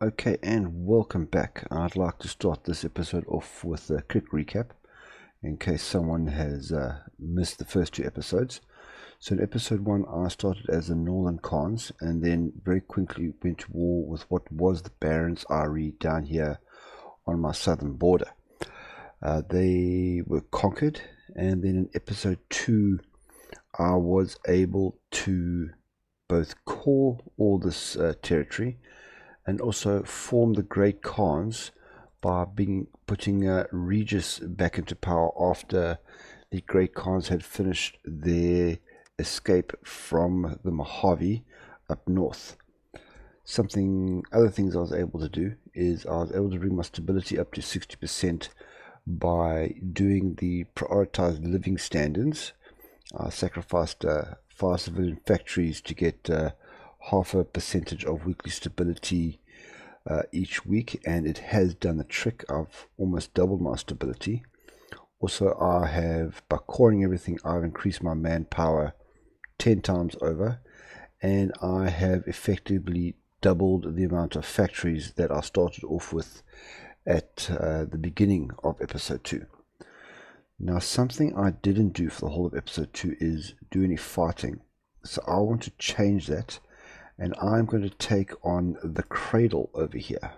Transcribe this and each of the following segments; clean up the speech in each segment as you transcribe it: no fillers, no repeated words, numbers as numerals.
Okay, and welcome back. I'd like to start this episode off with a quick recap in case someone has missed the first two episodes. So in episode 1 I started as the Northern Khans and then very quickly went to war with what was the Barons RE down here on my southern border. They were conquered, and then in episode 2 I was able to both core all this territory and also form the Great Khans by putting Regis back into power after the Great Khans had finished their escape from the Mojave up north. Other things I was able to do is I was able to bring my stability up to 60% by doing the prioritized living standards. I sacrificed 5 civilian factories to get half a percentage of weekly stability each week, and it has done the trick. I've almost doubled my stability. Also, I have, by coring everything, I've increased my manpower 10 times over, and I have effectively doubled the amount of factories that I started off with at the beginning of episode 2. Now, something I didn't do for the whole of episode 2 is do any fighting, so I want to change that, and I'm going to take on the Cradle over here.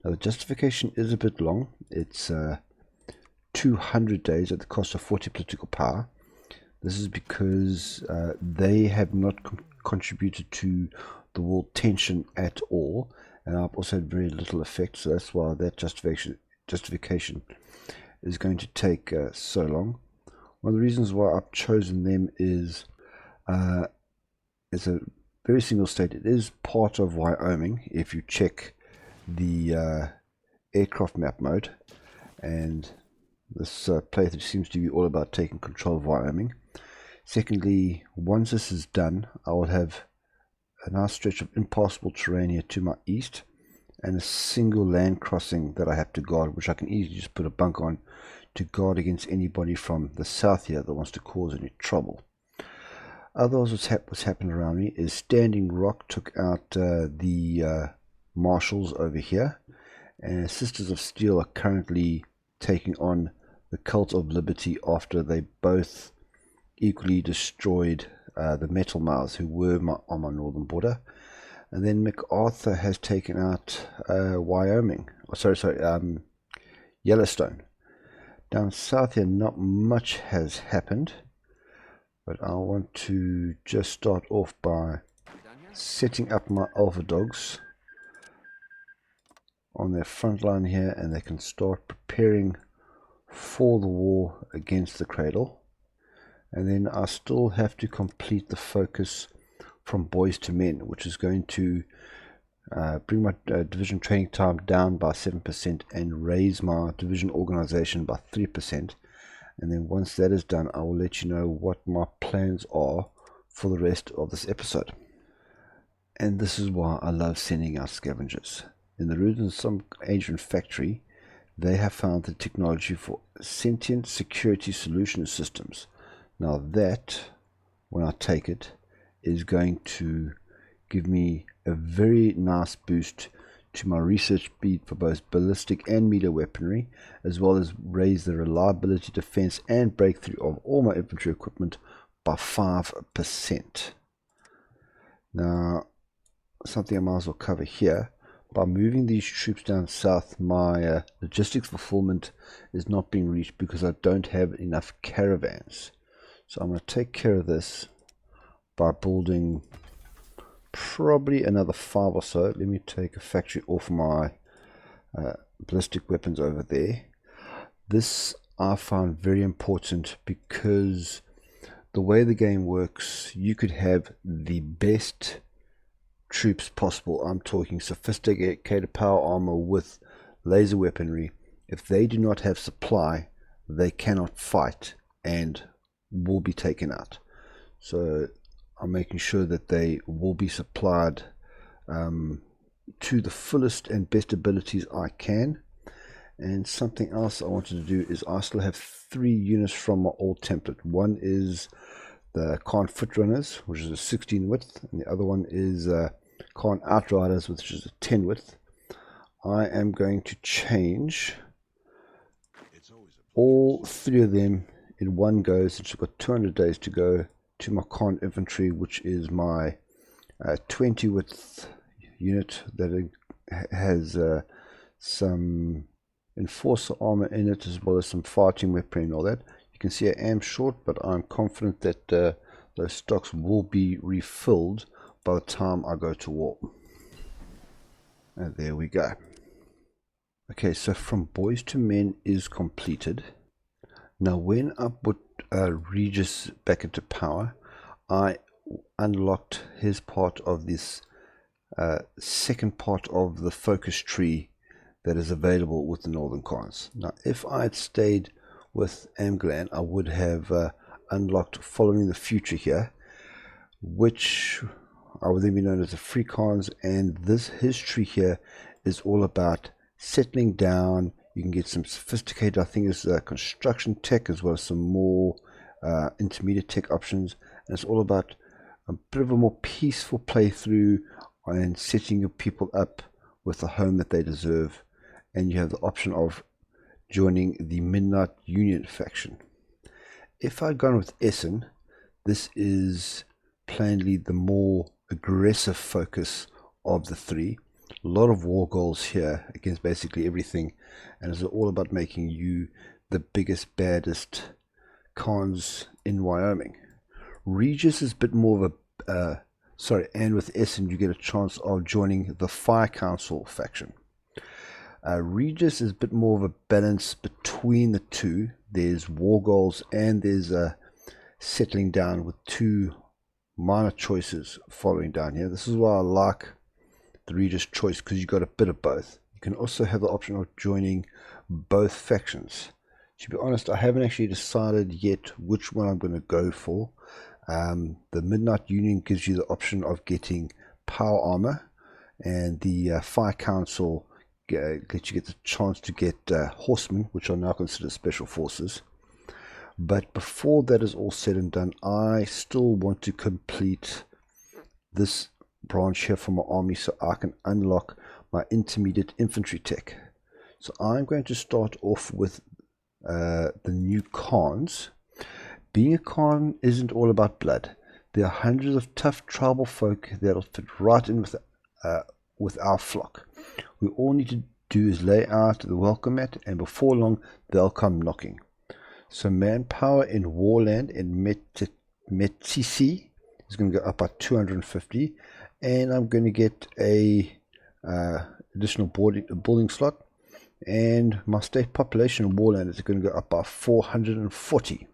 Now, the justification is a bit long. It's 200 days at the cost of 40 political power. This is because they have not contributed to the world tension at all, and I've also had very little effect, so that's why that justification is going to take so long. One of the reasons why I've chosen them is it's a very single state. It is part of Wyoming if you check the aircraft map mode, and this playthrough seems to be all about taking control of Wyoming. Secondly, once this is done, I will have a nice stretch of impassable terrain here to my east and a single land crossing that I have to guard, which I can easily just put a bunk on to guard against anybody from the south here that wants to cause any trouble. Otherwise, what's happened around me is Standing Rock took out the marshals over here, and Sisters of Steel are currently taking on the Cult of Liberty after they both equally destroyed the Metal Mouths, who were on my northern border. And then MacArthur has taken out Yellowstone. Down south here, not much has happened, but I want to just start off by setting up my alpha dogs on their front line here, and they can start preparing for the war against the Cradle. And then I still have to complete the focus from boys to men, which is going to bring my division training time down by 7% and raise my division organization by 3%. And then once that is done, I will let you know what my plans are for the rest of this episode. And this is why I love sending out scavengers. In the ruins of some ancient factory, they have found the technology for sentient security solution systems. Now that, when I take it, is going to give me a very nice boost to my research speed for both ballistic and melee weaponry, as well as raise the reliability, defense and breakthrough of all my infantry equipment by 5%. Now, something I might as well cover here. By moving these troops down south, my logistics fulfillment is not being reached because I don't have enough caravans. So I'm going to take care of this by building probably another 5 or so. Let me take a factory off my ballistic weapons over there. This I found very important because the way the game works, you could have the best troops possible. I'm talking sophisticated power armor with laser weaponry. If they do not have supply, they cannot fight and will be taken out. So I'm making sure that they will be supplied to the fullest and best abilities I can. And something else I wanted to do is I still have 3 units from my old template. One is the Khan Foot Runners, which is a 16 width, and the other one is Khan Outriders, which is a 10 width. I am going to change all 3 of them in one go, since we've got 200 days to go, to my Khan infantry, which is my 20 width unit that has some enforcer armor in it, as well as some fighting weapon and all that. You can see I am short, but I'm confident that those stocks will be refilled by the time I go to war. And there we go. Okay, so From Boys to Men is completed. Now when I put Regis back into power, I unlocked his part of this second part of the focus tree that is available with the Northern Khans. Now if I had stayed with Amglan, I would have unlocked Following the Future here, which I would then be known as the Free Khans, and his tree here is all about settling down. You can get some sophisticated, I think it's construction tech, as well as some more intermediate tech options, and it's all about a bit of a more peaceful playthrough and setting your people up with the home that they deserve. And you have the option of joining the Midnight Union faction. If I'd gone with Essen, this is plainly the more aggressive focus of the 3. A lot of war goals here against basically everything, and it's all about making you the biggest, baddest Khans in Wyoming. Regis is a bit more of a and with Essen you get a chance of joining the Fire Council faction. Regis is a bit more of a balance between the two. There's war goals and there's settling down, with 2 minor choices following down here. This is why I like the Regis choice, because you got a bit of both. You can also have the option of joining both factions. To be honest, I haven't actually decided yet which one I'm going to go for. The Midnight Union gives you the option of getting power armor, and the Fire Council lets you get the chance to get horsemen, which are now considered special forces. But before that is all said and done, I still want to complete this branch here for my army so I can unlock my intermediate infantry tech. So I'm going to start off with the new Khans. Being a Khan isn't all about blood. There are hundreds of tough tribal folk that'll fit right in with our flock. We all need to do is lay out the welcome mat, and before long they'll come knocking. So manpower in Warland and Metisi is going to go up by 250, and I'm going to get a additional building slot, and my state population in Warland is going to go up by 440.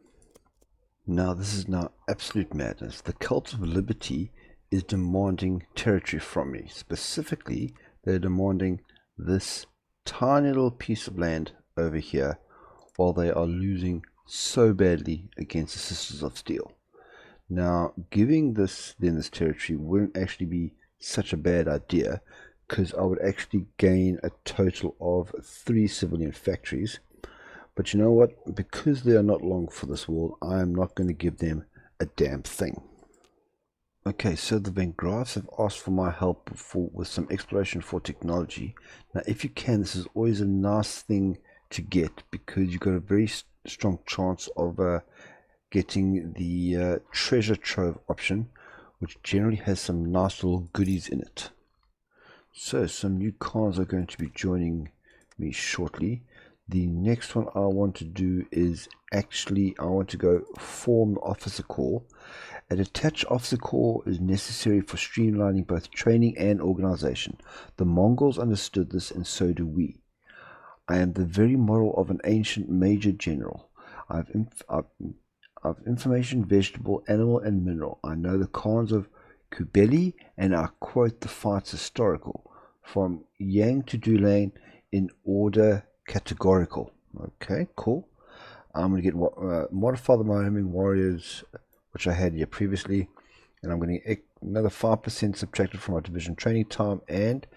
Now this is now absolute madness. The Cult of Liberty is demanding territory from me. Specifically, they're demanding this tiny little piece of land over here, while they are losing so badly against the Sisters of Steel. Now, giving this territory wouldn't actually be such a bad idea, because I would actually gain a total of 3 civilian factories. But you know what? Because they are not long for this world, I am not going to give them a damn thing. Okay, so the Van Graafs have asked for my help with some exploration for technology. Now, if you can, this is always a nice thing to get, because you've got a very strong chance of getting the treasure trove option, which generally has some nice little goodies in it. So some new cars are going to be joining me shortly. The next one I want to do is I want to go form the officer corps. A detached officer corps is necessary for streamlining both training and organization. The Mongols understood this, and so do we. I am the very model of an ancient major general. I've information, vegetable, animal, and mineral. I know the Khans of Kubeli, and I quote the fights historical, from Yang to Duel in order categorical. Okay, cool. I'm going to get modify the Wyoming warriors, which I had here previously, and I'm going to get another 5% subtracted from my division training time, and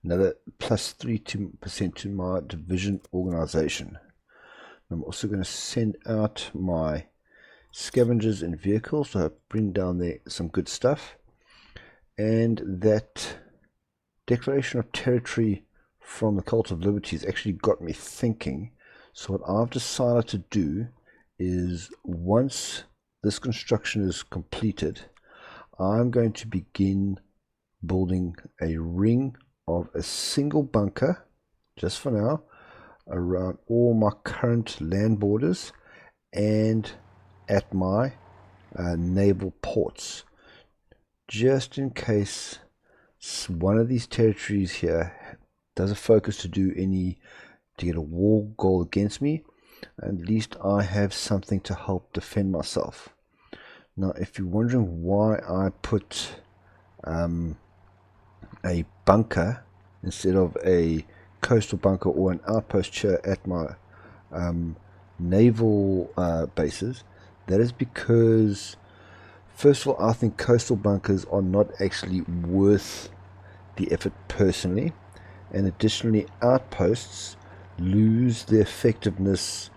another plus 3% to my division organization. I'm also going to send out my scavengers and vehicles to bring down there some good stuff. And that declaration of territory from the Cult of Liberty has actually got me thinking. So what I've decided to do is, once this construction is completed, I'm going to begin building a ring of a single bunker, just for now, around all my current land borders and at my naval ports, just in case one of these territories here does a focus to get a war goal against me. At least I have something to help defend myself. Now, if you're wondering why I put a bunker instead of a coastal bunker or an outpost here at my naval bases, that is because, first of all, I think coastal bunkers are not actually worth the effort personally, and additionally, outposts lose their effectiveness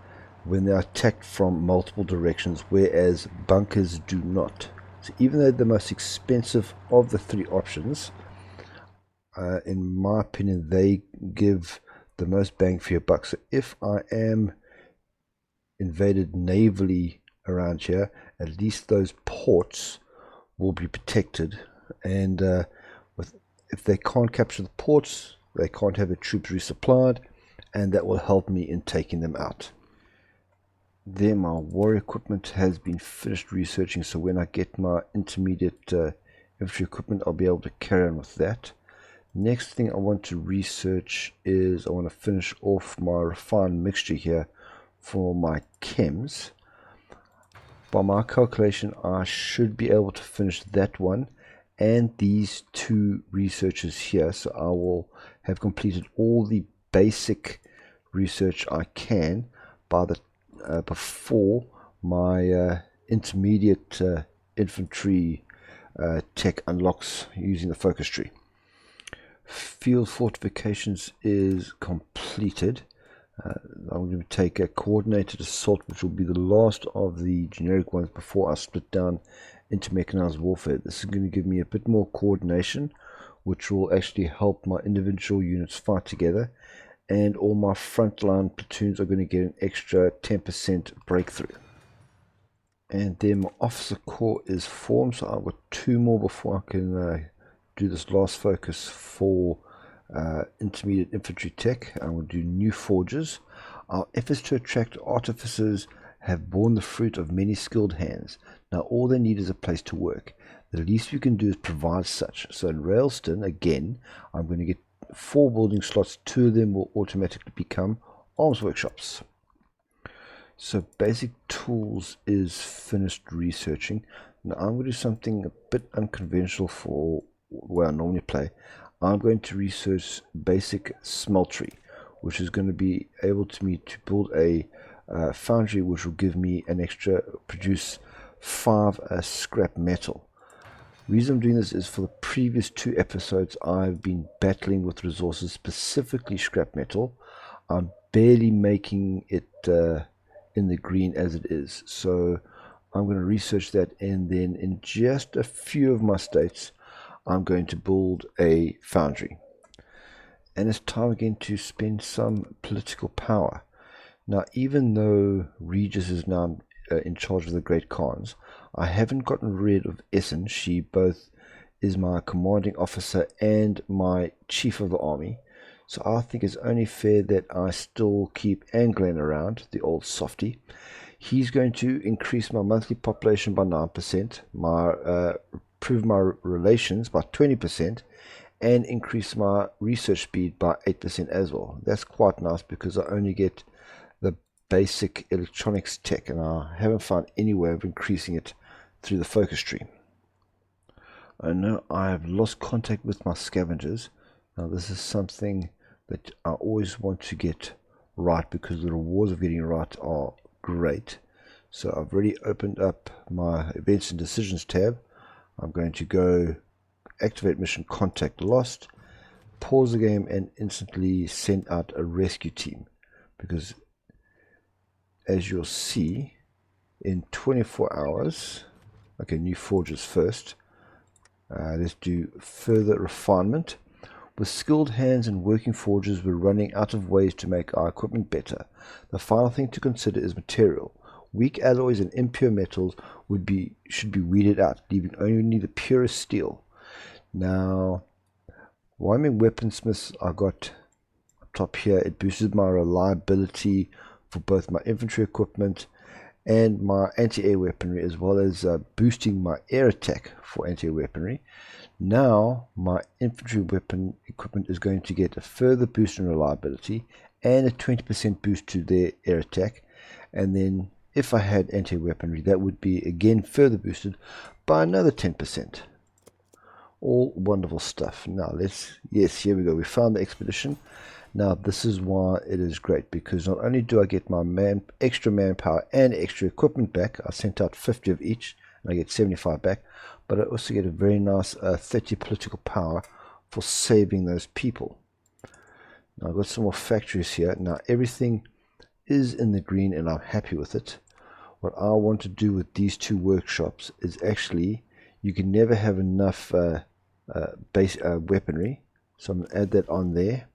when they are attacked from multiple directions, whereas bunkers do not. So even though the most expensive of the three options, in my opinion, they give the most bang for your buck. So if I am invaded navally around here, at least those ports will be protected, and if they can't capture the ports, they can't have their troops resupplied, and that will help me in taking them out. There, my warrior equipment has been finished researching, so when I get my intermediate infantry equipment, I'll be able to carry on with that. Next thing I want to research is I want to finish off my refined mixture here for my chems. By my calculation, I should be able to finish that one and these two researches here, so I will have completed all the basic research I can by the before my intermediate infantry tech unlocks using the focus tree. Field fortifications is completed. I'm going to take a coordinated assault, which will be the last of the generic ones before I split down into mechanized warfare. This is going to give me a bit more coordination, which will actually help my individual units fight together, and all my frontline platoons are going to get an extra 10% breakthrough. And then my officer corps is formed, so I've got two more before I can do this last focus for intermediate infantry tech. I will do new forges. Our efforts to attract artificers have borne the fruit of many skilled hands. Now all they need is a place to work. The least we can do is provide such. So in Railston, again, I'm going to get 4 building slots. 2 of them will automatically become arms workshops. So basic tools is finished researching. Now I'm going to do something a bit unconventional for where I normally play. I'm going to research basic smeltery, which is going to be able to me to build a foundry, which will give me an extra, produce 5 scrap metal. The reason I'm doing this is for the previous 2 episodes I've been battling with resources, specifically scrap metal. I'm barely making it in the green as it is, so I'm going to research that, and then in just a few of my states I'm going to build a foundry. And it's time again to spend some political power. Now, even though Regis is now in charge of the Great Khans, I haven't gotten rid of Essen. She both is my commanding officer and my chief of the army. So I think it's only fair that I still keep Anglan around, the old softy. He's going to increase my monthly population by 9%, improve my relations by 20%, and increase my research speed by 8% as well. That's quite nice because I only get the basic electronics tech, and I haven't found any way of increasing it through the focus tree. I know I have lost contact with my scavengers. Now this is something that I always want to get right because the rewards of getting it right are great. So I've already opened up my events and decisions tab. I'm going to go activate mission contact lost, pause the game, and instantly send out a rescue team, because as you'll see in 24 hours, okay, new forges first. Let's do further refinement. With skilled hands and working forges, we're running out of ways to make our equipment better. The final thing to consider is material. Weak alloys and impure metals should be weeded out, leaving only the purest steel. Now, Wyoming Weaponsmiths I got up top here. It boosted my reliability for both my infantry equipment and my anti-air weaponry, as well as boosting my air attack for anti-air weaponry. Now my infantry weapon equipment is going to get a further boost in reliability and a 20% boost to their air attack, and then if I had anti-air weaponry, that would be again further boosted by another 10%. All wonderful stuff. Now yes, here we go. We found the expedition. Now this is why it is great, because not only do I get my extra manpower and extra equipment back, I sent out 50 of each and I get 75 back, but I also get a very nice 30 political power for saving those people. Now I've got some more factories here. Now everything is in the green and I'm happy with it. What I want to do with these two workshops is actually, you can never have enough base weaponry, so I'm going to add that on there.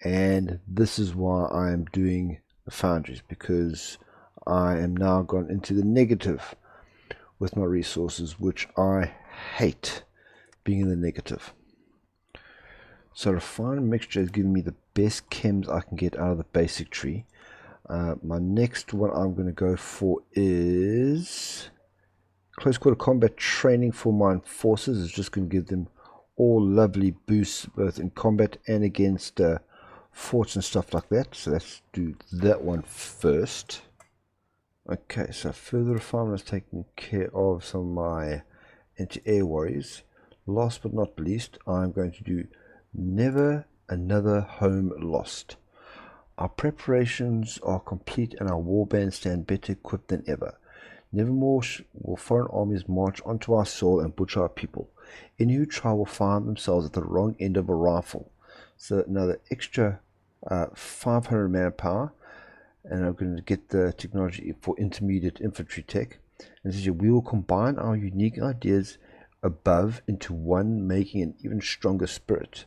And this is why I am doing the foundries, because I am now gone into the negative with my resources, which I hate being in the negative. So refined mixture is giving me the best chems I can get out of the basic tree. My next one I'm going to go for is close quarter combat training for my enforcers. It's just going to give them all lovely boosts both in combat and against forts and stuff like that. So let's do that one first. Okay, so further refinement is taking care of some of my anti-air warriors. Last but not least, I'm going to do never another home lost. Our preparations are complete and our warbands stand better equipped than ever. Nevermore will foreign armies march onto our soil and butcher our people. Any who try will find themselves at the wrong end of a rifle. So now the extra 500 manpower, and I'm going to get the technology for intermediate infantry tech. And this is, we will combine our unique ideas above into one, making an even stronger spirit.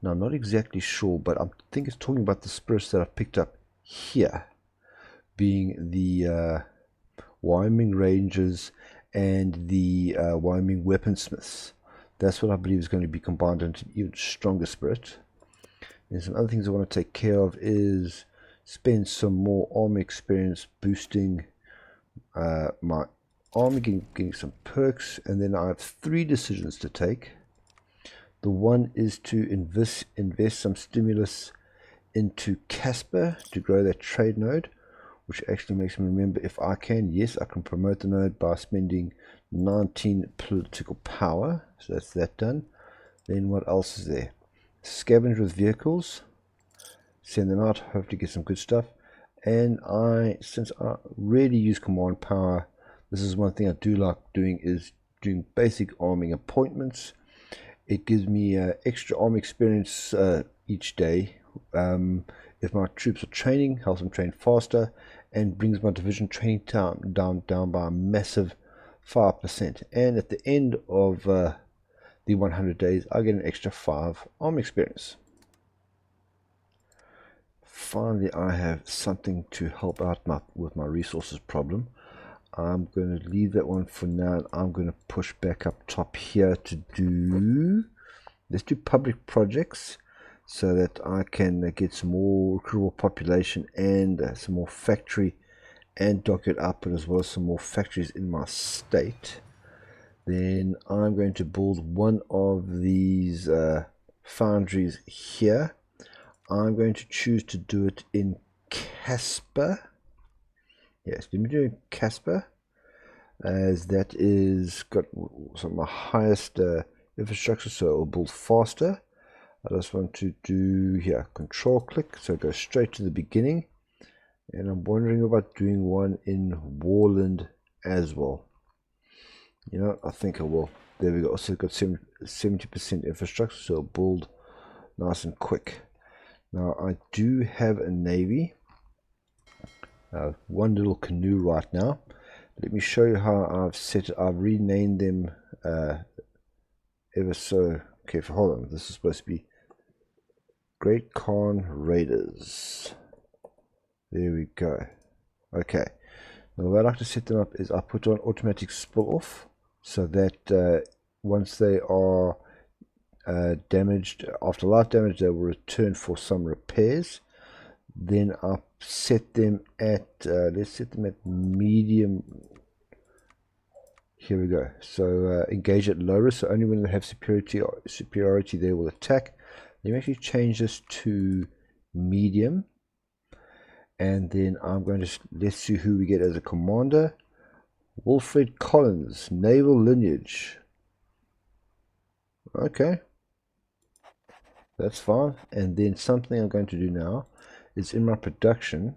Now I'm not exactly sure, but I think it's talking about the spirits that I've picked up here, being the Wyoming Rangers and the Wyoming Weaponsmiths. That's what I believe is going to be combined into an even stronger spirit. And some other things I want to take care of is spend some more army experience boosting my army, getting some perks, and then I have 3 decisions to take. The one is to invest some stimulus into Casper to grow that trade node, which actually makes me remember, if I can, yes, I can promote the node by spending 19 political power. So that's that done. Then what else is there? Scavenge with vehicles, send them out, hopefully get some good stuff. And since I really use command power, this is one thing I do like doing, is doing basic arming appointments. It gives me extra army experience each day. If my troops are training, helps them train faster, and brings my division training time down by a massive 5%. And at the end of the 100 days, I get an extra 5 army experience. Finally, I have something to help out with my resources problem. I'm going to leave that one for now, and I'm going to push back up top here to do, let's do public projects, so that I can get some more recruitable population and some more factory and dockyard output, as well as some more factories in my state. Then I'm going to build one of these foundries here. I'm going to choose to do it in Casper. Yes, let me do it in Casper, as that is got some of my highest infrastructure, so it will build faster. I just want to do here, control click, so go straight to the beginning. And I'm wondering about doing one in Warland as well. You know, I think I will. There we go. Also got 70% infrastructure, so it'll build nice and quick. Now I do have a navy. One little canoe right now. Let me show you how I've set it. I've renamed them ever so. Okay, hold on. This is supposed to be Great Khan Raiders. There we go. Okay. Now the way I like to set them up is I put on automatic spill off, so that once they are damaged, after light damage, they will return for some repairs. Then I set them at, let's set them at medium. Here we go. So engage at low risk, so only when they have superiority they will attack. Let me actually change this to medium. And then I'm going to, let's see who we get as a commander. Wilfred Collins, naval lineage. Okay. That's fine. And then something I'm going to do now is in my production,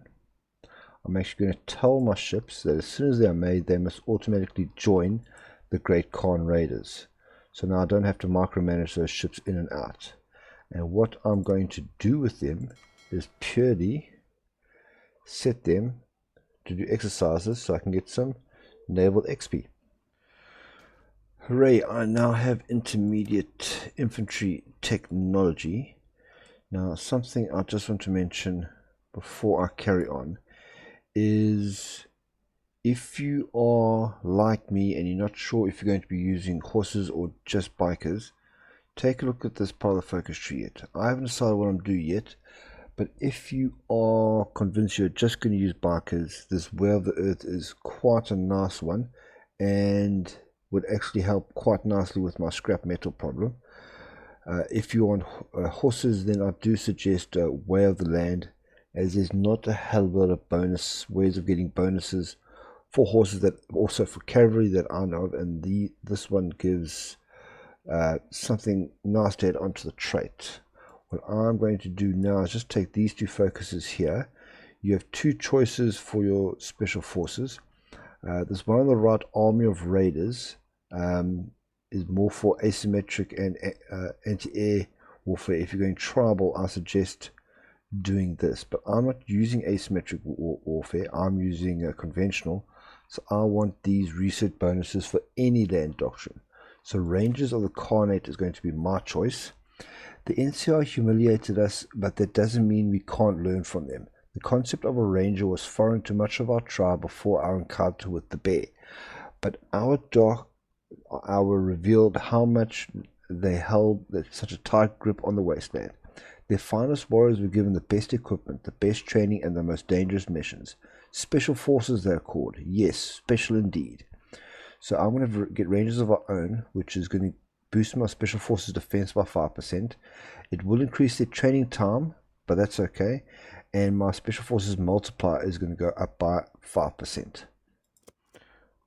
I'm actually going to tell my ships that as soon as they are made, they must automatically join the Great Khan Raiders. So now I don't have to micromanage those ships in and out. And what I'm going to do with them is purely set them to do exercises so I can get some naval XP. Hooray, I now have intermediate infantry technology. Now something I just want to mention before I carry on is, if you are like me and you're not sure if you're going to be using horses or just bikers, take a look at this part of the focus tree yet. I haven't decided what I'm doing yet, but if you are convinced you're just going to use bikers, this Way of the Earth is quite a nice one and would actually help quite nicely with my scrap metal problem. If you want horses, then I do suggest Way of the Land, as there's not a hell of a lot of bonus ways of getting bonuses for horses, that also for cavalry that I know of, and this one gives something nice to add onto the trait. What I'm going to do now is just take these two focuses here. You have two choices for your special forces. This one on the right, Army of Raiders, is more for asymmetric and anti-air warfare. If you're going tribal, I suggest doing this, but I'm not using asymmetric warfare. I'm using conventional, so I want these research bonuses for any land doctrine. So Rangers of the Khanate is going to be my choice. The NCR humiliated us, but that doesn't mean we can't learn from them. The concept of a ranger was foreign to much of our tribe before our encounter with the bear, but our revealed how much they held such a tight grip on the wasteland. Their finest warriors were given the best equipment, the best training, and the most dangerous missions. Special forces, they're called. Yes, special indeed. So I'm going to get Rangers of our own, which is going to boost my special forces defense by 5%. It will increase their training time, but that's okay. And my special forces multiplier is going to go up by 5%.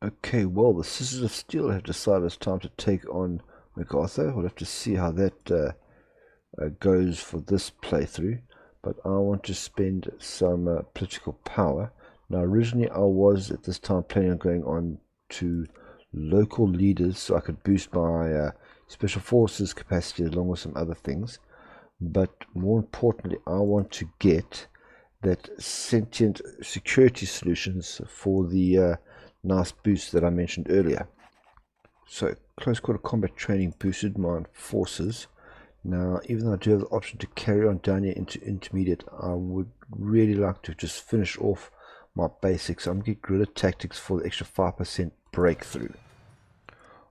Okay, well, the Sisters of Steel have decided it's time to take on MacArthur. We'll have to see how that goes for this playthrough, but I want to spend some political power. Now originally I was at this time planning on going on to local leaders so I could boost my special forces capacity along with some other things, but more importantly I want to get that sentient security solutions for the nice boost that I mentioned earlier. So close quarter combat training boosted my forces. Now, even though I do have the option to carry on down here into intermediate, I would really like to just finish off my basics. I'm going to get guerrilla tactics for the extra 5% breakthrough.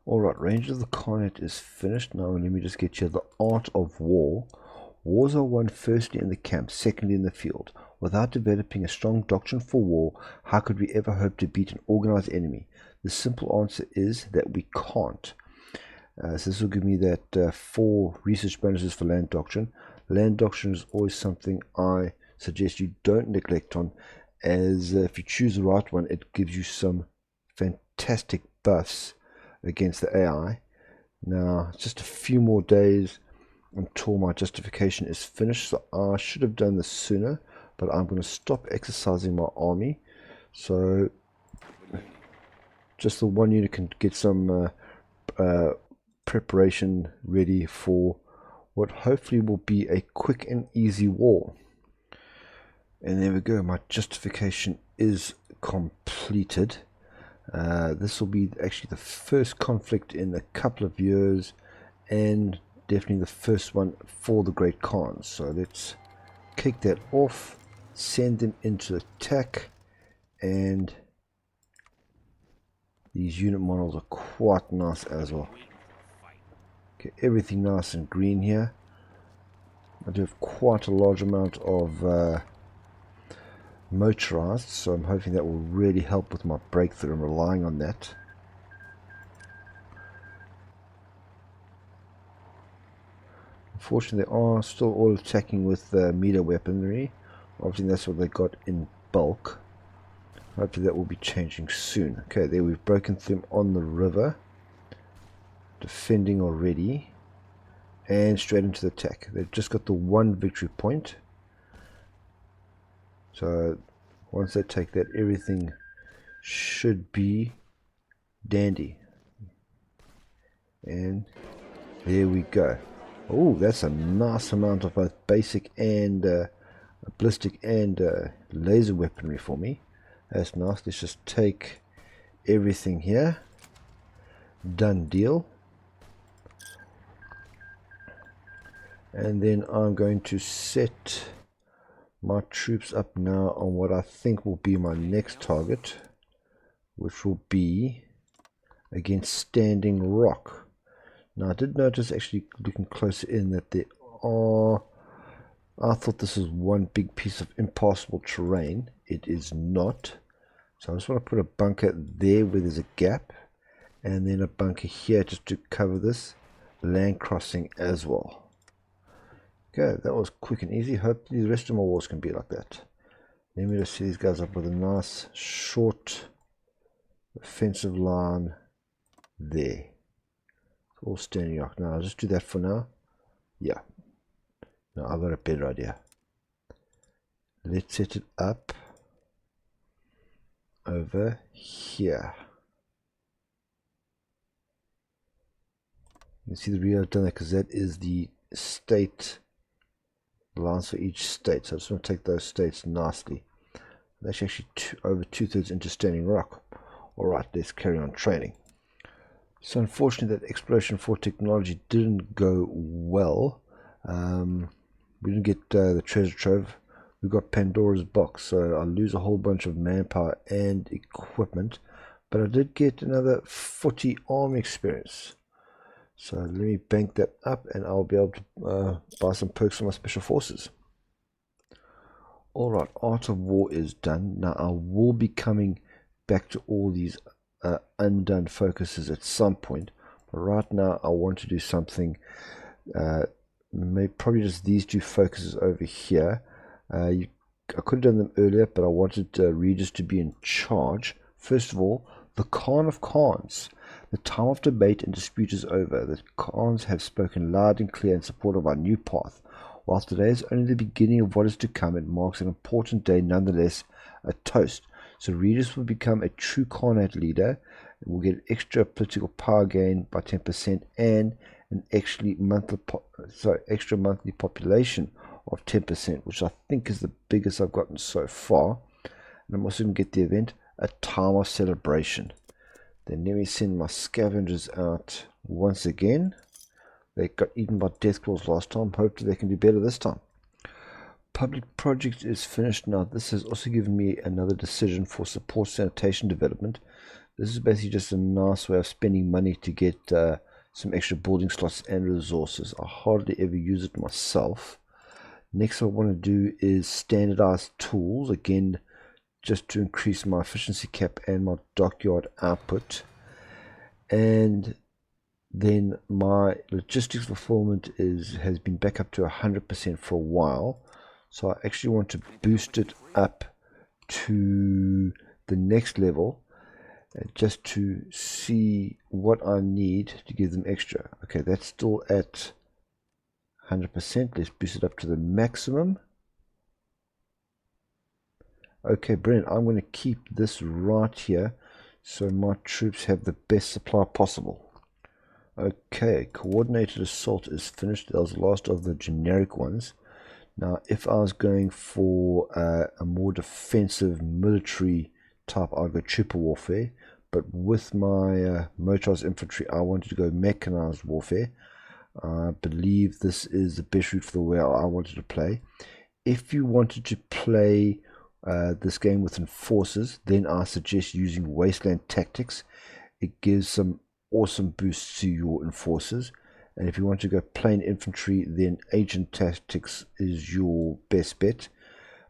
Alright, Range of the Khanate is finished. Now let me just get you the art of war. Wars are won firstly in the camp, secondly in the field. Without developing a strong doctrine for war, how could we ever hope to beat an organized enemy? The simple answer is that we can't. So this will give me that 4 research bonuses for land doctrine. Land doctrine is always something I suggest you don't neglect on, as if you choose the right one, it gives you some fantastic buffs against the AI. Now, just a few more days until my justification is finished, so I should have done this sooner, but I'm going to stop exercising my army, so just the one unit can get some preparation ready for what hopefully will be a quick and easy war. And there we go, my justification is completed. This will be actually the first conflict in a couple of years, and definitely the first one for the Great Khans. So let's kick that off, send them into attack, and these unit models are quite nice as well. Okay, everything nice and green here. I do have quite a large amount of motorized, so I'm hoping that will really help with my breakthrough. I'm relying on that. Unfortunately, they are still all attacking with meter weaponry. Obviously, that's what they got in bulk. Hopefully, that will be changing soon. Okay, there we've broken through them on the river, defending already, and straight into the attack. They've just got the one victory point. So once they take that, everything should be dandy. And there we go. Oh, that's a nice amount of both basic and ballistic and laser weaponry for me. That's nice. Let's just take everything here. Done deal. And then I'm going to set my troops up now on what I think will be my next target, which will be against Standing Rock. Now I did notice, actually looking closer in, that there are, I thought this was one big piece of impassable terrain. It is not. So I just want to put a bunker there where there's a gap, and then a bunker here just to cover this land crossing as well. Okay, that was quick and easy. Hopefully the rest of my wars can be like that. Let me just see these guys up with a nice short offensive line there. It's all Standing Rock. Now I'll just do that for now. Yeah. Now I've got a better idea. Let's set it up over here. You can see the reason I've done that because that is the state lines for each state. So I just want to take those states nicely. That's actually over 2/3 into Standing Rock. Alright, let's carry on training. So unfortunately that exploration for technology didn't go well. We didn't get the treasure trove. We got Pandora's box, so I lose a whole bunch of manpower and equipment, but I did get another 40 army experience. So let me bank that up and I'll be able to buy some perks for my special forces. Alright, Art of War is done. Now I will be coming back to all these undone focuses at some point, but right now I want to do something, probably just these two focuses over here. I could have done them earlier, but I wanted Regis to be in charge. First of all, the Khan of Khans. The time of debate and dispute is over. The Khans have spoken loud and clear in support of our new path. While today is only the beginning of what is to come, it marks an important day, nonetheless a toast. So Regis will become a true Khanate leader and will get extra political power gain by 10% and an extra monthly population of 10%, which I think is the biggest I've gotten so far. And I'm also going to get the event A Time of Celebration. Then let me send my scavengers out once again. They got eaten by death claws last time. Hopefully they can do better this time. Public project is finished now. This has also given me another decision for support sanitation development. This is basically just a nice way of spending money to get some extra building slots and resources. I hardly ever use it myself. Next, what I want to do is standardize tools, again just to increase my efficiency cap and my dockyard output. And then my logistics fulfillment has been back up to 100% for a while. So I actually want to boost it up to the next level just to see what I need to give them extra. Okay, that's still at 100%. Let's boost it up to the maximum. Okay, brilliant. I'm going to keep this right here so my troops have the best supply possible. Okay, coordinated assault is finished. That was the last of the generic ones. Now, if I was going for a more defensive military type, I'd go triple warfare. But with my motorized infantry, I wanted to go mechanized warfare. I believe this is the best route for the way I wanted to play. If you wanted to play this game with enforcers, then I suggest using Wasteland Tactics. It gives some awesome boosts to your enforcers. And if you want to go plain infantry, then Agent Tactics is your best bet.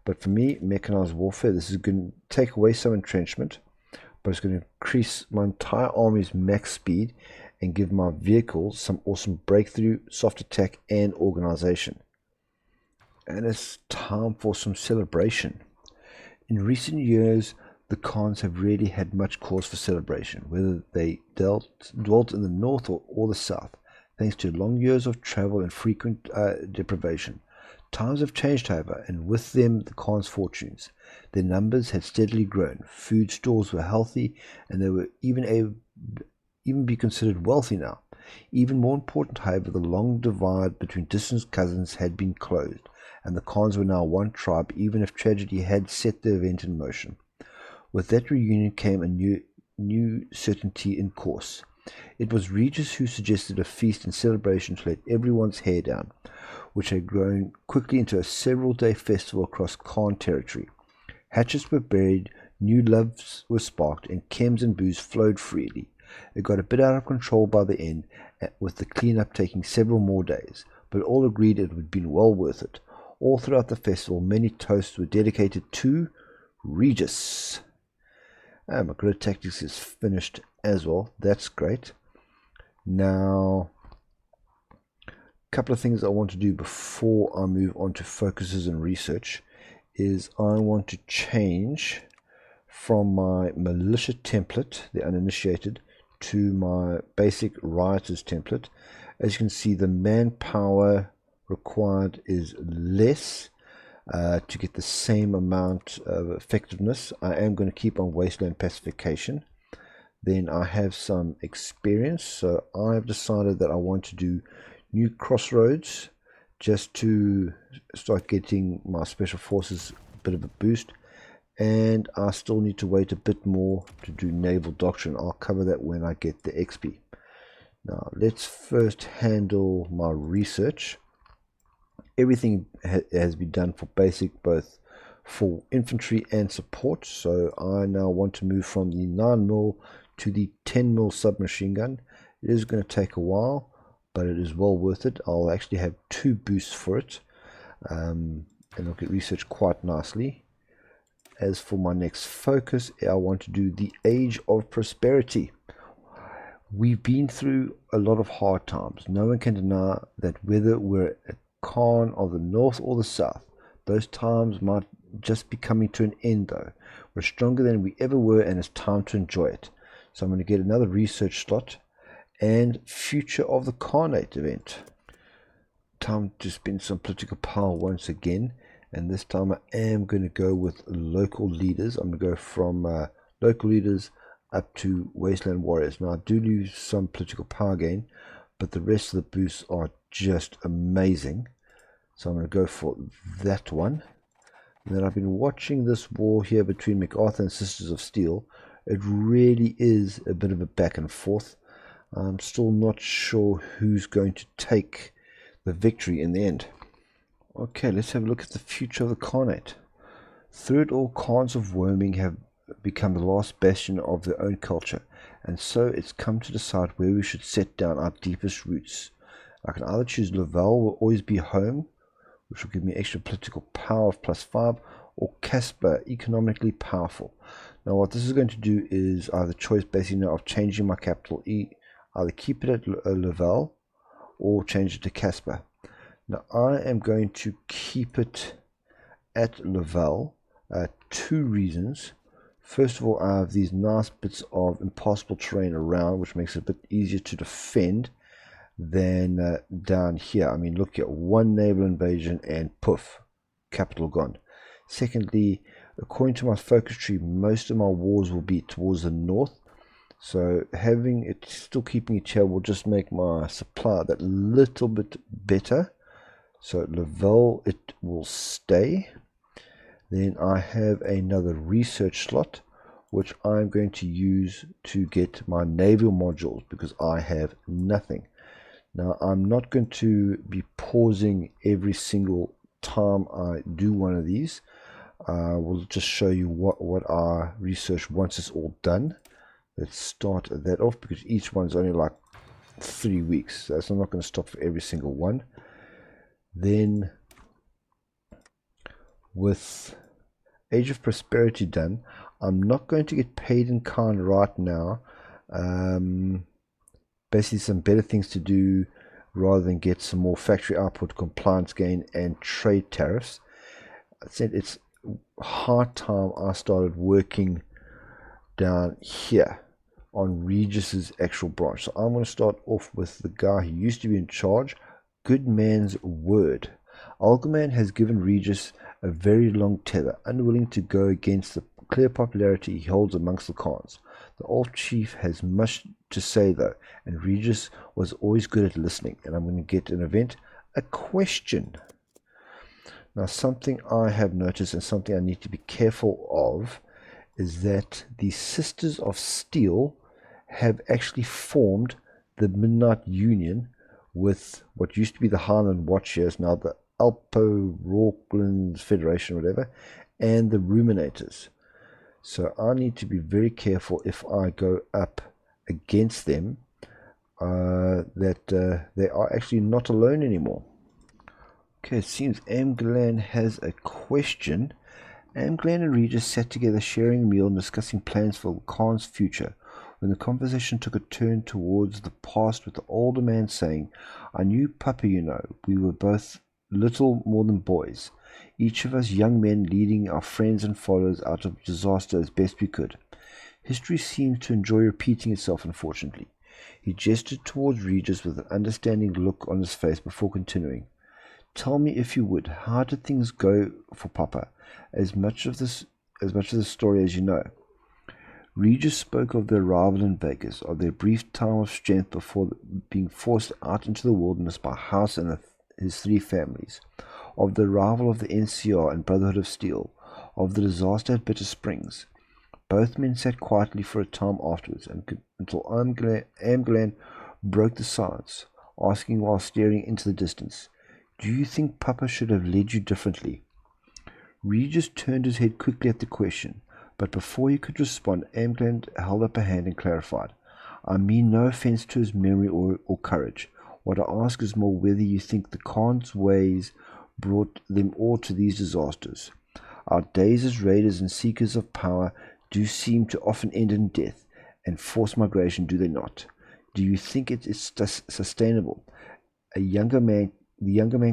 But for me, Mechanized Warfare, this is going to take away some entrenchment, but it's going to increase my entire army's max speed and give my vehicles some awesome breakthrough, soft attack, and organization. And it's time for some celebration. In recent years, the Khans have really had much cause for celebration, whether they dwelt in the north or the south, thanks to long years of travel and frequent deprivation. Times have changed, however, and with them the Khans' fortunes. Their numbers had steadily grown, food stores were healthy, and they were even be considered wealthy now. Even more important, however, the long divide between distant cousins had been closed, and the Khans were now one tribe, even if tragedy had set the event in motion. With that reunion came a new certainty in course. It was Regis who suggested a feast and celebration to let everyone's hair down, which had grown quickly into a several-day festival across Khan territory. Hatchets were buried, new loves were sparked, and chems and booze flowed freely. It got a bit out of control by the end, with the cleanup taking several more days, but all agreed it had been well worth it. All throughout the festival, many toasts were dedicated to Regis. My grid tactics is finished as well. That's great. Now, a couple of things I want to do before I move on to focuses and research is I want to change from my militia template, the uninitiated, to my basic rioters template. As you can see, the manpower required is less. To get the same amount of effectiveness, I am going to keep on Wasteland Pacification. Then I have some experience, so I've decided that I want to do New Crossroads just to start getting my special forces a bit of a boost, and I still need to wait a bit more to do Naval Doctrine. I'll cover that when I get the XP. Now let's first handle my research. Everything has been done for basic, both for infantry and support. So I now want to move from the 9mm to the 10mm submachine gun. It is going to take a while, but it is well worth it. I'll actually have 2 boosts for it, and I'll get research quite nicely. As for my next focus, I want to do the Age of Prosperity. We've been through a lot of hard times. No one can deny that, whether we're a Khan of the north or the south, those times might just be coming to an end though. We're stronger than we ever were, and it's time to enjoy it. So I'm going to get another research slot and Future of the Khanate event. Time to spend some political power once again, and this time I am going to go with local leaders. I'm going to go from local leaders up to Wasteland Warriors. Now I do lose some political power gain, but the rest of the boosts are just amazing. So I'm going to go for that one. And then I've been watching this war here between MacArthur and Sisters of Steel. It really is a bit of a back and forth. I'm still not sure who's going to take the victory in the end. Okay, let's have a look at the future of the Khanate. Through it all, Khans of Worming have become the last bastion of their own culture, and so it's come to decide where we should set down our deepest roots. I can either choose Lavelle will always be home, which will give me extra political power of +5, or Casper, economically powerful. Now what this is going to do is I have the choice basically now of changing my capital, either keep it at Lavelle or change it to Casper. Now I am going to keep it at Lavelle. 2 reasons. First of all, I have these nice bits of impossible terrain around, which makes it a bit easier to defend than down here. I mean, look at 1 naval invasion and poof, capital gone. Secondly, according to my focus tree, most of my wars will be towards the north, so having it, still keeping it here, will just make my supply that little bit better. So at Lavelle it will stay. Then I have another research slot, which I'm going to use to get my naval modules, because I have nothing. Now, I'm not going to be pausing every single time I do one of these. We'll just show you what our research once it's all done. Let's start that off because each one's only like 3 weeks. So I'm not going to stop for every single one. Then with Age of Prosperity done, I'm not going to get paid in kind right now. Basically some better things to do rather than get some more factory output, compliance gain, and trade tariffs. I said it's high time I started working down here on Regis's actual branch. So I'm going to start off with the guy who used to be in charge, Good Man's Word. Algerman has given Regis a very long tether, unwilling to go against the clear popularity he holds amongst the Khans. The old chief has much to say though, and Regis was always good at listening. And I'm going to get an event, a question. Now, something I have noticed and something I need to be careful of is that the Sisters of Steel have actually formed the Midnight Union with what used to be the Highland Watchers, now the Alpo Rocklands Federation, whatever, and the Ruminators. So I need to be very careful if I go up against them that they are actually not alone anymore. Okay, it seems Amglan has a question. Amglan and Regis sat together sharing a meal and discussing plans for Khan's future, when the conversation took a turn towards the past, with the older man saying, "I knew Papa, you know. We were both little more than boys, each of us young men leading our friends and followers out of disaster as best we could. History seems to enjoy repeating itself, unfortunately." He gestured towards Regis with an understanding look on his face before continuing. "Tell me, if you would, how did things go for Papa? As much of the story as you know." Regis spoke of their arrival in Vegas, of their brief time of strength before being forced out into the wilderness by House and his 3 families, of the arrival of the NCR and Brotherhood of Steel, of the disaster at Bitter Springs. Both men sat quietly for a time afterwards, until Amglan broke the silence, asking while staring into the distance, "Do you think Papa should have led you differently?" Regis turned his head quickly at the question, but before he could respond, Amglan held up a hand and clarified, "I mean no offense to his memory or courage. What I ask is more whether you think the Khan's ways brought them all to these disasters. Our days as raiders and seekers of power do seem to often end in death and forced migration, do they not? Do you think it is sustainable?" The younger man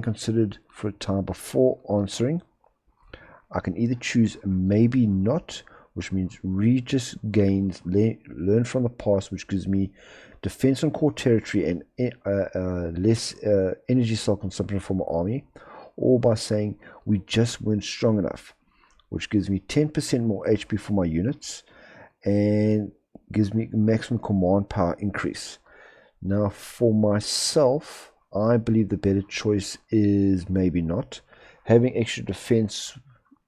considered for a time before answering. "I can either choose maybe not, which means Regis gains learn from the past, which gives me defense on core territory and less energy cell consumption for my army, or by saying we just weren't strong enough, which gives me 10% more HP for my units and gives me maximum command power increase." Now, for myself, I believe the better choice is maybe not. Having extra defense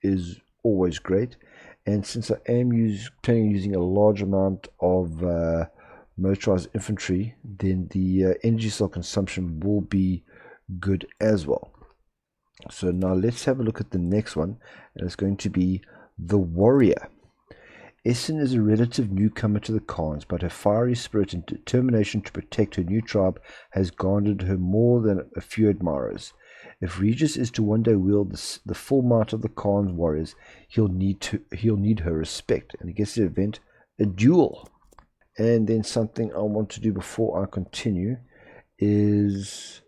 is always great, and since I am planning on using a large amount of motorized infantry, then the energy cell consumption will be good as well. So now let's have a look at the next one, and it's going to be the Warrior. Essen is a relative newcomer to the Khans, but her fiery spirit and determination to protect her new tribe has garnered her more than a few admirers. If Regis is to one day wield the full might of the Khan's warriors, he'll need her respect. And he gets the event, a duel. And then something I want to do before I continue is,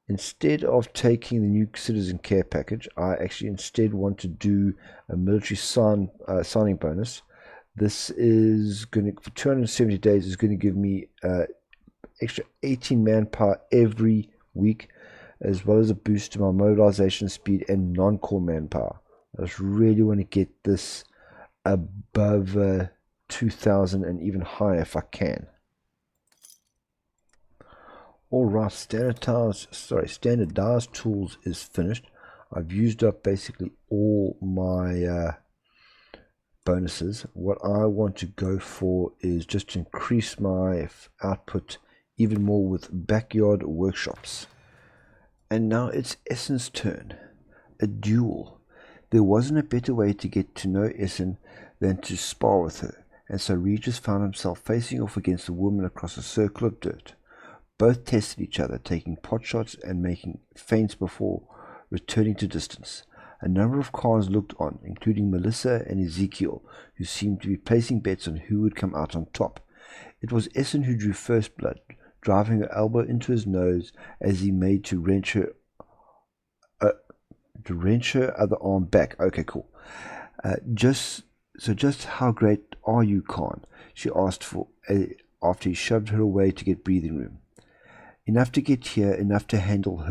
instead of taking the new citizen care package, I actually instead want to do a military signing bonus. This is going to, for 270 days, is going to give me extra 18 manpower every week, as well as a boost to my mobilization speed and non-core manpower. I just really want to get this above 2,000 and even higher if I can. Alright, standardized tools is finished. I've used up basically all my bonuses. What I want to go for is just to increase my output even more with backyard workshops. And now it's Essen's turn. A duel. There wasn't a better way to get to know Essen than to spar with her, and so Regis found himself facing off against a woman across a circle of dirt. Both tested each other, taking pot shots and making feints before returning to distance. A number of Khans looked on, including Melissa and Ezekiel, who seemed to be placing bets on who would come out on top. It was Essen who drew first blood, driving her elbow into his nose as he made to wrench her other arm back. Okay, cool. Just how great are you, Khan? She asked after he shoved her away to get breathing room. Enough to get here, enough to handle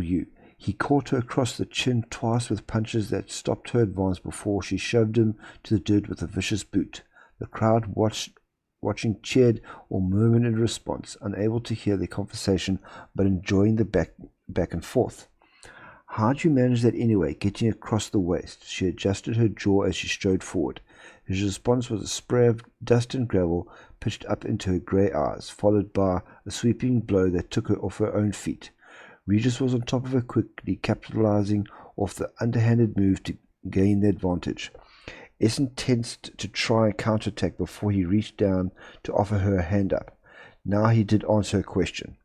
you. He caught her across the chin twice with punches that stopped her advance before she shoved him to the dirt with a vicious boot. The crowd watching cheered or murmured in response, unable to hear their conversation but enjoying the back and forth. How'd you manage that anyway, getting across the waist? She adjusted her jaw as she strode forward. His response was a spray of dust and gravel pitched up into her grey eyes, followed by a sweeping blow that took her off her own feet. Regis was on top of her quickly, capitalizing off the underhanded move to gain the advantage. Essen tensed to try and counterattack before he reached down to offer her a hand up. Now he did answer her question.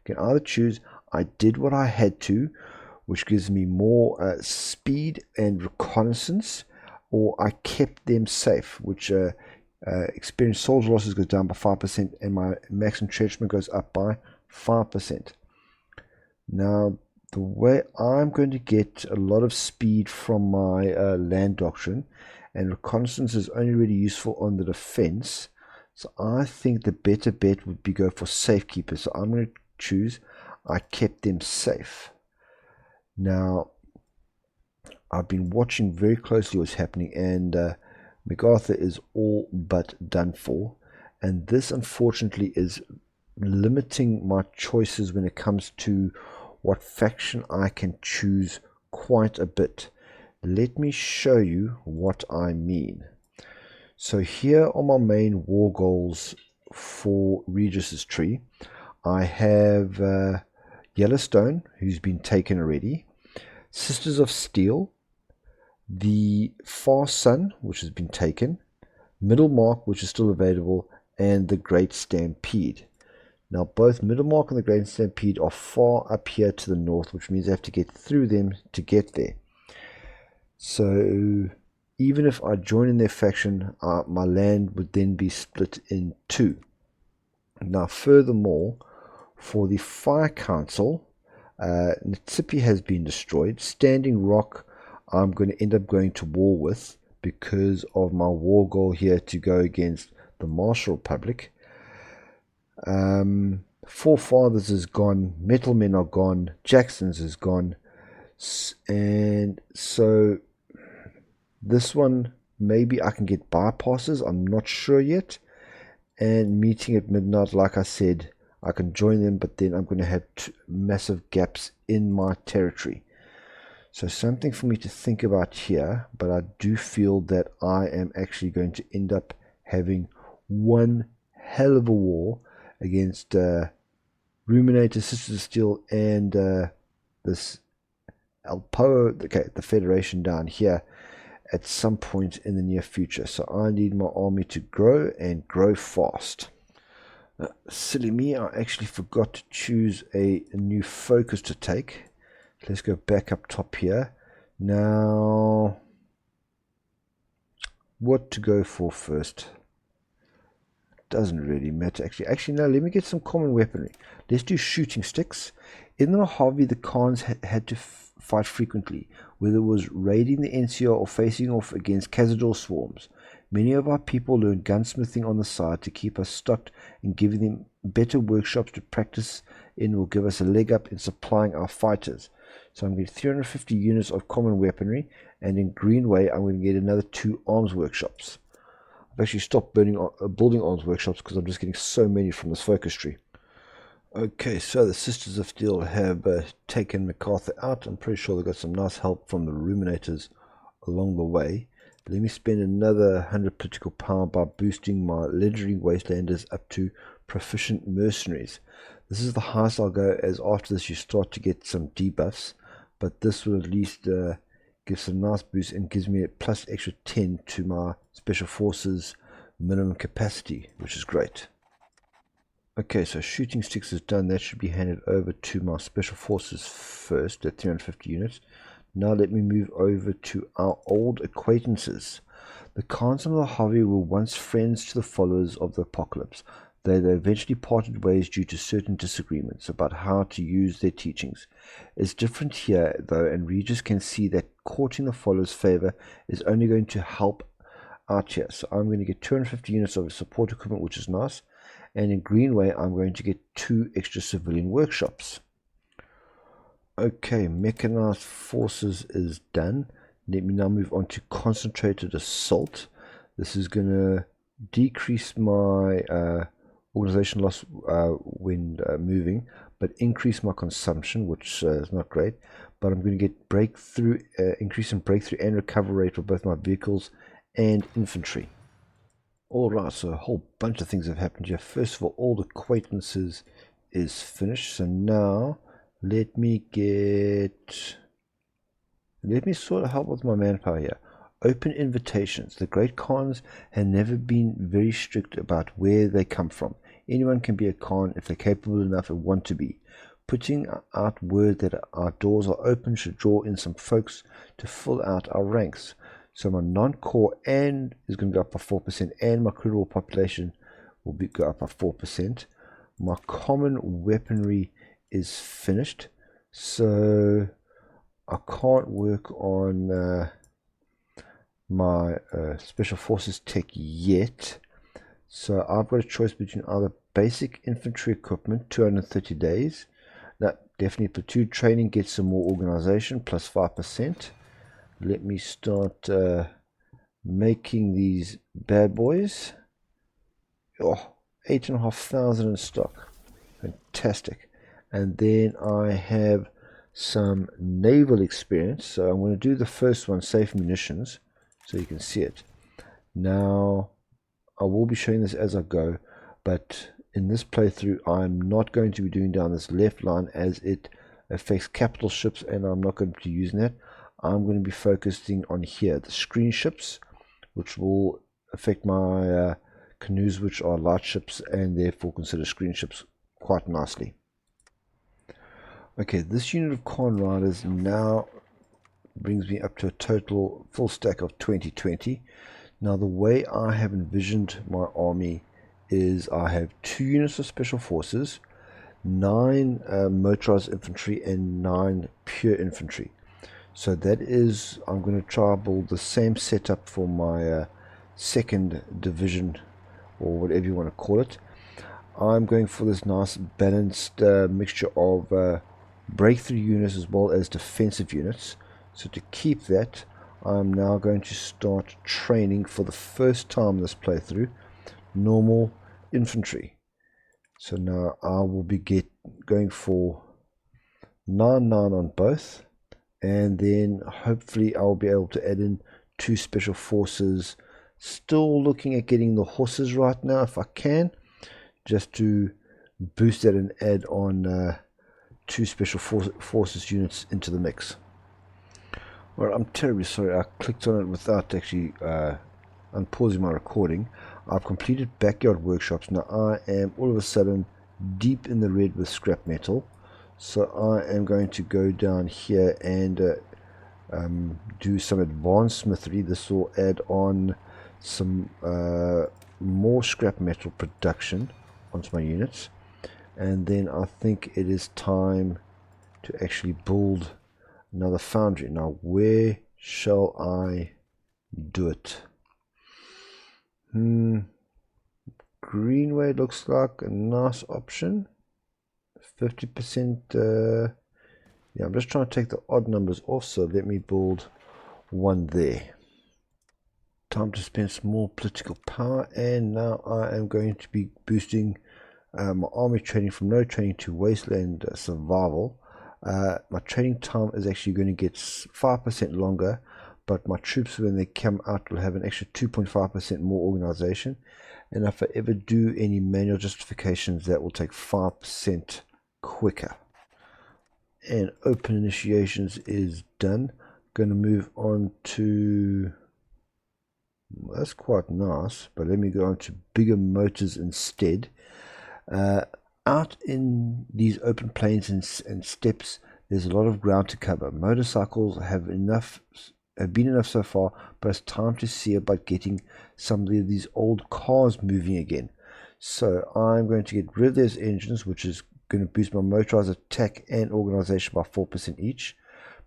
Can either choose I did what I had to, which gives me more speed and reconnaissance, or I kept them safe, which experienced soldier losses goes down by 5% and my max entrenchment goes up by 5%. Now, the way I'm going to get a lot of speed from my land doctrine, and reconnaissance is only really useful on the defense, so I think the better bet would be go for safekeeper. So I'm going to choose I kept them safe. Now, I've been watching very closely what's happening, and MacArthur is all but done for, and this unfortunately is limiting my choices when it comes to what faction I can choose quite a bit. Let me show you what I mean. So here are my main war goals for Regis's tree. I have Yellowstone, who's been taken already, Sisters of Steel, the Far Sun, which has been taken, Middlemark, which is still available, and the Great Stampede. Now both Middlemark and the Great Stampede are far up here to the north, which means I have to get through them to get there. So even if I join in their faction, my land would then be split in two. Now furthermore, for the Fire Council, Natsipi has been destroyed. Standing Rock I'm going to end up going to war with because of my war goal here to go against the Marshall Republic. Forefathers is gone, Metalmen are gone, Jackson's is gone, and so this one maybe I can get bypasses, I'm not sure yet. And meeting at midnight, like I said, I can join them, but then I'm going to have massive gaps in my territory. So something for me to think about here, but I do feel that I am actually going to end up having one hell of a war against Ruminator, Sisters of Steel, and this Alpoa, okay, the Federation down here at some point in the near future. So I need my army to grow and grow fast. Silly me, I actually forgot to choose a new focus to take. Let's go back up top here. Now, what to go for first? Doesn't really matter actually. No, let me get some common weaponry. Let's do shooting sticks. In the Mojave, the Khans had to fight frequently, whether it was raiding the NCR or facing off against Cazador swarms. Many of our people learned gunsmithing on the side to keep us stocked, and giving them better workshops to practice in will give us a leg up in supplying our fighters. So I'm going to get 350 units of common weaponry, and in Greenway I'm going to get another 2 arms workshops. I've actually stopped building arms workshops because I'm just getting so many from this focus tree. Okay, so the Sisters of Steel have taken MacArthur out. I'm pretty sure they got some nice help from the Ruminators along the way. Let me spend another 100 political power by boosting my legendary Wastelanders up to proficient mercenaries. This is the highest I'll go, as after this you start to get some debuffs, but this will at least give some nice boost and gives me a plus extra 10 to my special forces minimum capacity, which is great. Okay, so shooting sticks is done. That should be handed over to my special forces first at 350 units. Now let me move over to our old acquaintances. The Khans and the HOI were once friends to the followers of the Apocalypse. They eventually parted ways due to certain disagreements about how to use their teachings. It's different here, though, and Regis can see that courting the followers' favor is only going to help out here. So I'm going to get 250 units of support equipment, which is nice. And in Greenway, I'm going to get 2 extra civilian workshops. Okay, mechanized forces is done. Let me now move on to concentrated assault. This is going to decrease my organization loss when moving, but increase my consumption, which is not great. But I'm going to get breakthrough, increase in breakthrough and recovery rate for both my vehicles and infantry. Alright, so a whole bunch of things have happened here. First of all the acquaintances is finished. So now let me sort of help with my manpower here. Open invitations. The Great Khans have never been very strict about where they come from. Anyone can be a Khan if they're capable enough and want to be. Putting out word that our doors are open should draw in some folks to fill out our ranks. So my non-core and is going to go up by 4%, and my critical population will go up by 4%. My common weaponry is finished, so I can't work on my special forces tech yet. So I've got a choice between either basic infantry equipment, 230 days. That definitely platoon training gets some more organization, plus 5%. Let me start making these bad boys. Oh, 8,500 in stock. Fantastic. And then I have some naval experience. So I'm going to do the first one, safe munitions, so you can see it. Now, I will be showing this as I go, but in this playthrough, I'm not going to be doing down this left line as it affects capital ships, and I'm not going to be using that. I'm going to be focusing on here, the screen ships, which will affect my canoes, which are light ships and therefore consider screen ships quite nicely. Okay, this unit of Khan Riders now brings me up to a total full stack of 2020. Now the way I have envisioned my army is I have 2 units of special forces, 9 motorized infantry and 9 pure infantry. So that is, I'm going to try to build the same setup for my 2nd division, or whatever you want to call it. I'm going for this nice balanced mixture of breakthrough units as well as defensive units. So to keep that, I'm now going to start training for the first time this playthrough, normal infantry. So now I will be going for 9-9 on both. And then hopefully I'll be able to add in 2 special forces. Still looking at getting the horses right now if I can, just to boost that and add on 2 special forces units into the mix. Well, I'm terribly sorry I clicked on it without actually unpausing my recording. I've completed backyard workshops. Now I am all of a sudden deep in the red with scrap metal. So I am going to go down here and do some advanced smithery. This will add on some more scrap metal production onto my units. And then I think it is time to actually build another foundry. Now where shall I do it? Greenway looks like a nice option. 50%, yeah, I'm just trying to take the odd numbers off, so let me build one there. Time to spend some more political power, and now I am going to be boosting my army training from no training to wasteland survival. My training time is actually going to get 5% longer, but my troops, when they come out, will have an extra 2.5% more organization. and if I ever do any manual justifications, that will take 5% quicker. And open initiations is done. Going to move on to, well, that's quite nice, but let me go on to bigger motors instead. Out in these open plains and steppes, there's a lot of ground to cover. Motorcycles have been enough so far, but it's time to see about getting some of these old cars moving again. So I'm going to get rid of those engines, which is going to boost my motorized attack and organization by 4% each.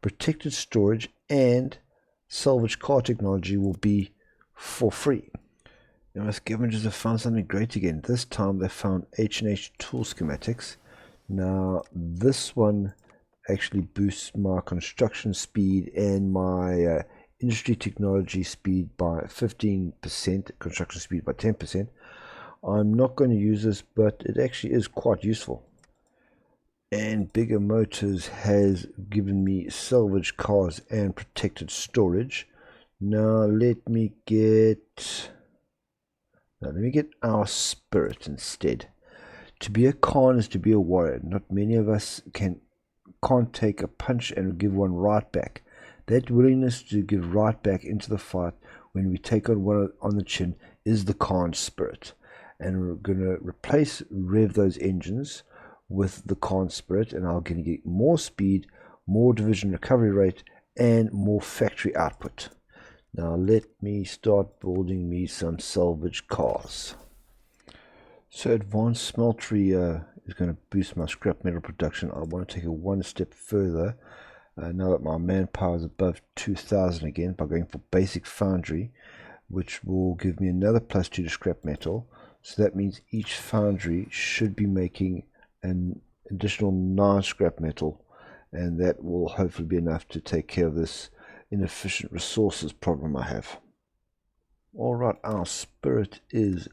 Protected storage and salvage car technology will be for free. Now, my scavengers have found something great again. This time they found H&H tool schematics. Now, this one actually boosts my construction speed and my industry technology speed by 15%, construction speed by 10%. I'm not going to use this, but it actually is quite useful. And bigger motors has given me salvage cars and protected storage. Now let me get our spirit instead. To be a Khan is to be a warrior. Not many of us can't take a punch and give one right back. That willingness to give right back into the fight when we take on one on the chin is the Khan spirit. And we're going to rev those engines with the Khan spirit, and I'm going to get more speed, more division recovery rate, and more factory output. Now let me start building me some salvage cars. So advanced smeltery is going to boost my scrap metal production. I want to take it one step further now that my manpower is above 2,000 again by going for basic foundry, which will give me another +2 to scrap metal. So that means each foundry should be making an additional 9 scrap metal, and that will hopefully be enough to take care of this inefficient resources problem I have. Alright, our spirit is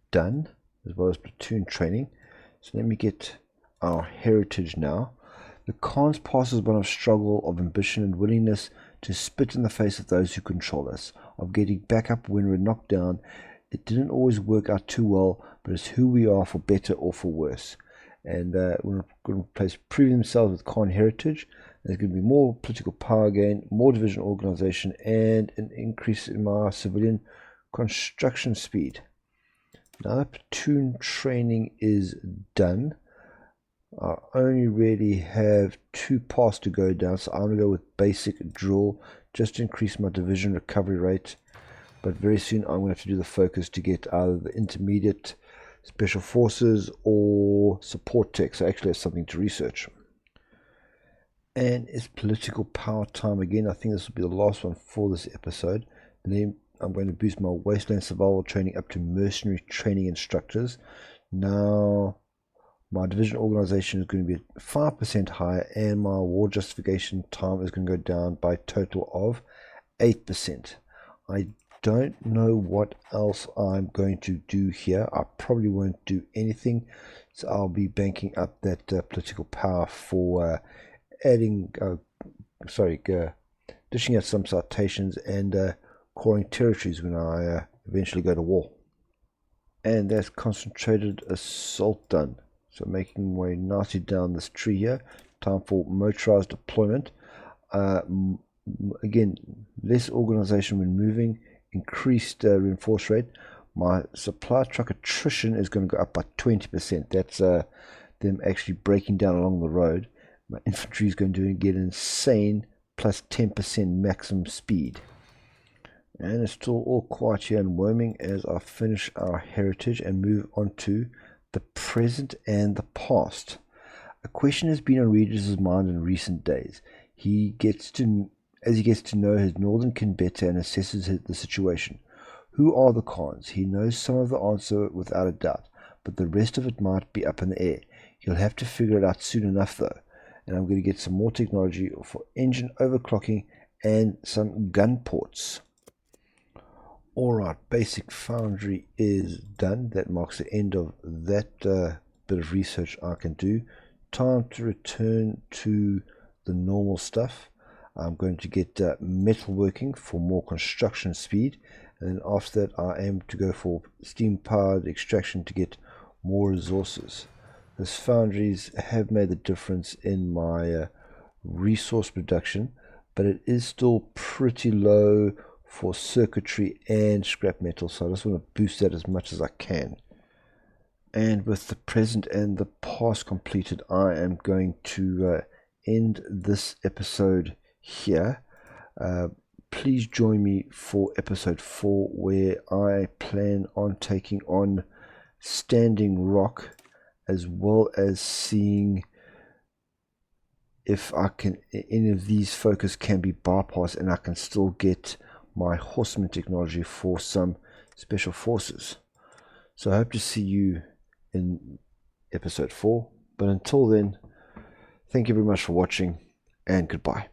done, as well as platoon training. So let me get our heritage now. The Khan's past is one of struggle, of ambition and willingness to spit in the face of those who control us, of getting back up when we're knocked down. It didn't always work out too well, but it's who we are, for better or for worse. And we're going to replace proving themselves with Khan heritage. There's going to be more political power gain, more division organization, and an increase in my civilian construction speed. Now that platoon training is done, I only really have 2 paths to go down, so I'm going to go with basic drill just to increase my division recovery rate. But very soon I'm going to have to do the focus to get either the intermediate special forces or support tech, so I actually have something to research. And it's political power time again. I think this will be the last one for this episode. Then I'm going to boost my wasteland survival training up to mercenary training instructors. Now my division organization is going to be 5% higher, and my war justification time is going to go down by a total of 8%. I don't know what else I'm going to do here. I probably won't do anything, so I'll be banking up that political power for dishing out some citations and calling territories when I eventually go to war. And that's concentrated assault done. So making my way nicely down this tree here. Time for motorized deployment. Again, less organization when moving, increased reinforce rate. My supply truck attrition is going to go up by 20%. That's them actually breaking down along the road. My infantry is going to get insane plus 10% maximum speed. And it's still all quiet here in Wyoming as I finish our heritage and move on to the present and the past. A question has been on Regis' mind in recent days. As he gets to know his northern kin better and assesses the situation. Who are the Khans? He knows some of the answer without a doubt, but the rest of it might be up in the air. He'll have to figure it out soon enough though. And I'm going to get some more technology for engine overclocking and some gun ports. Alright, basic foundry is done. That marks the end of that bit of research I can do. Time to return to the normal stuff. I'm going to get metalworking for more construction speed, and then after that I aim to go for steam powered extraction to get more resources. Those foundries have made the difference in my resource production, but it is still pretty low for circuitry and scrap metal, so I just want to boost that as much as I can. And with the present and the past completed, I am going to end this episode here. Please join me for episode 4, where I plan on taking on Standing Rock, as well as seeing if any of these focus can be bypassed and I can still get my horseman technology for some special forces. So I hope to see you in episode 4, but until then, thank you very much for watching, and goodbye.